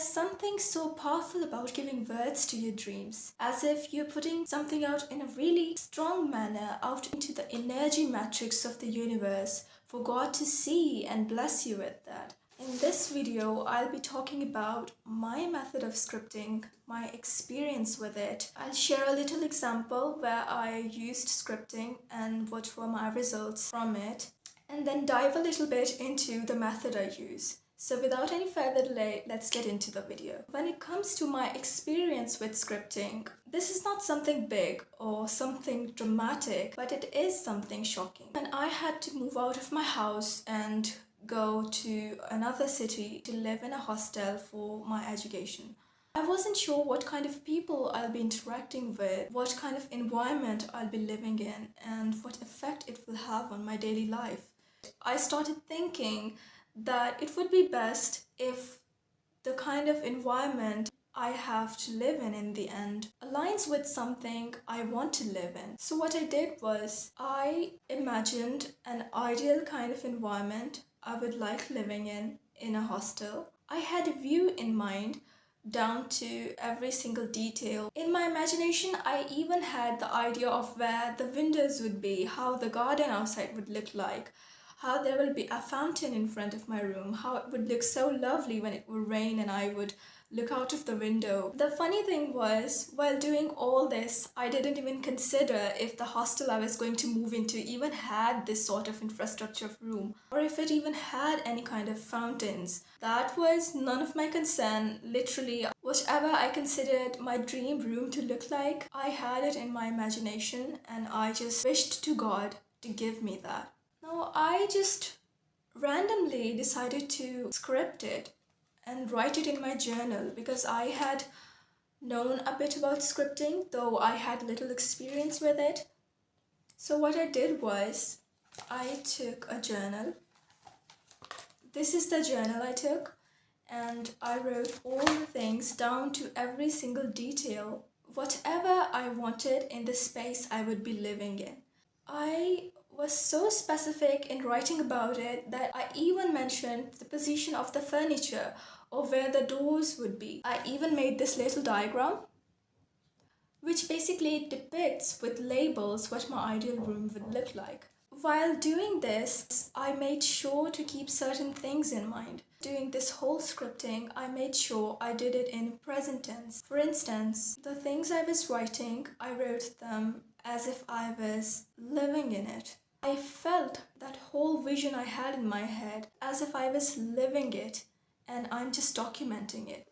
There's something so powerful about giving words to your dreams, as if you're putting something out in a really strong manner out into the energy matrix of the universe for God to see and bless you with that. In this video, I'll be talking about my method of scripting, my experience with it. I'll share a little example where I used scripting and what were my results from it, and then dive a little bit into the method I use. So without any further delay, let's get into the video. When it comes to my experience with scripting, this is not something big or something dramatic, but it is something shocking. When I had to move out of my house and go to another city to live in a hostel for my education, I wasn't sure what kind of people I'll be interacting with, what kind of environment I'll be living in, and what effect it will have on my daily life. I started thinking that it would be best if the kind of environment I have to live in the end aligns with something I want to live in. So what I did was I imagined an ideal kind of environment I would like living in a hostel. I had a view in mind down to every single detail. In my imagination, I even had the idea of where the windows would be, how the garden outside would look like, how there will be a fountain in front of my room, how it would look so lovely when it would rain and I would look out of the window. The funny thing was, while doing all this, I didn't even consider if the hostel I was going to move into even had this sort of infrastructure of room, or if it even had any kind of fountains. That was none of my concern. Literally, whatever I considered my dream room to look like, I had it in my imagination and I just wished to God to give me that. Now, I just randomly decided to script it and write it in my journal because I had known a bit about scripting, though I had little experience with it. So what I did was I took a journal. This is the journal I took, and I wrote all the things down to every single detail, whatever I wanted in the space I would be living in. I was so specific in writing about it that I even mentioned the position of the furniture or where the doors would be. I even made this little diagram which basically depicts with labels what my ideal room would look like. While doing this, I made sure to keep certain things in mind. Doing this whole scripting, I made sure I did it in present tense. For instance, the things I was writing, I wrote them as if I was living in it. I felt that whole vision I had in my head as if I was living it and I'm just documenting it.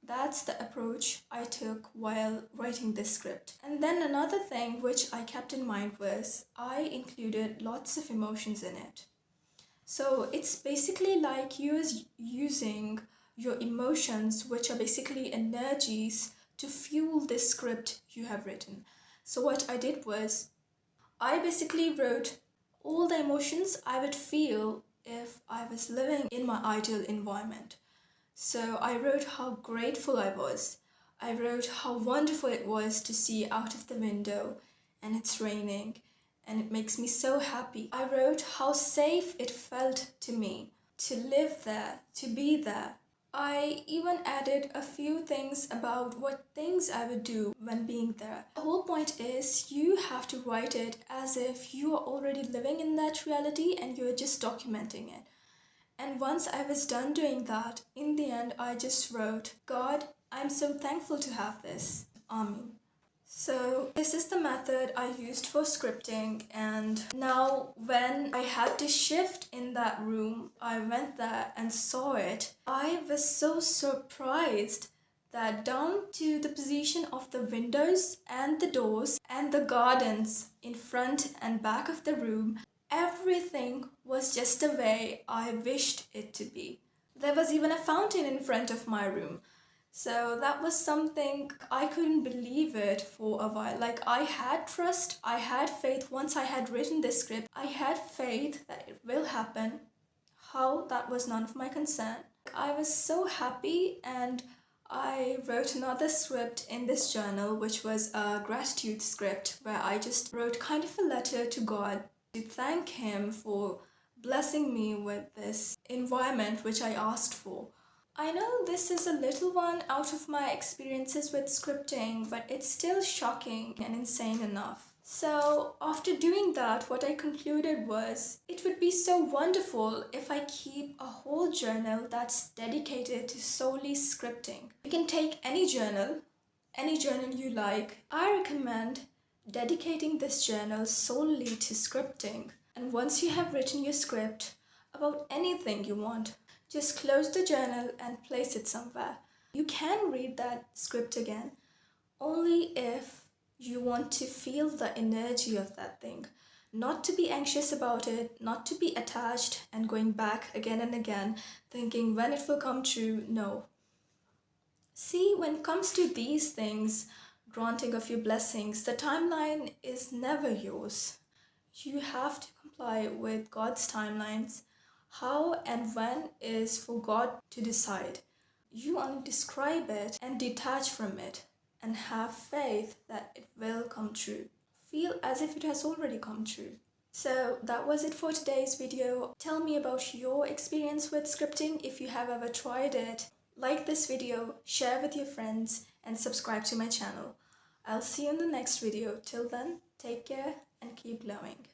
That's the approach I took while writing this script. And then another thing which I kept in mind was I included lots of emotions in it. So it's basically like you using your emotions, which are basically energies, to fuel this script you have written. So what I did was I basically wrote all the emotions I would feel if I was living in my ideal environment. So I wrote how grateful I was. I wrote how wonderful it was to see out of the window and it's raining and it makes me so happy. I wrote how safe it felt to me to live there, to be there. I even added a few things about what things I would do when being there. The whole point is you have to write it as if you are already living in that reality and you're just documenting it. And once I was done doing that, in the end, I just wrote, God, I'm so thankful to have this. Amen. So this is the method I used for scripting, and now when I had to shift in that room, I went there and saw it. I was so surprised that down to the position of the windows and the doors and the gardens in front and back of the room, everything was just the way I wished it to be. There was even a fountain in front of my room. So that was something I couldn't believe it for a while. Like, I had trust, I had faith. Once I had written this script, I had faith that it will happen. How, that was none of my concern. I was so happy, and I wrote another script in this journal, which was a gratitude script where I just wrote kind of a letter to God to thank him for blessing me with this environment which I asked for. I know this is a little one out of my experiences with scripting, but it's still shocking and insane enough. So, after doing that, what I concluded was it would be so wonderful if I keep a whole journal that's dedicated to solely scripting. You can take any journal you like. I recommend dedicating this journal solely to scripting. And once you have written your script about anything you want, just close the journal and place it somewhere. You can read that script again only if you want to feel the energy of that thing. Not to be anxious about it, not to be attached and going back again and again, thinking when it will come true. No. See, when it comes to these things, granting of your blessings, the timeline is never yours. You have to comply with God's timelines. How and when is for God to decide. You only describe it and detach from it and have faith that it will come true. Feel as if it has already come true. So that was it for today's video. Tell me about your experience with scripting if you have ever tried it. Like this video, share with your friends, and subscribe to my channel. I'll see you in the next video. Till then, take care and keep glowing.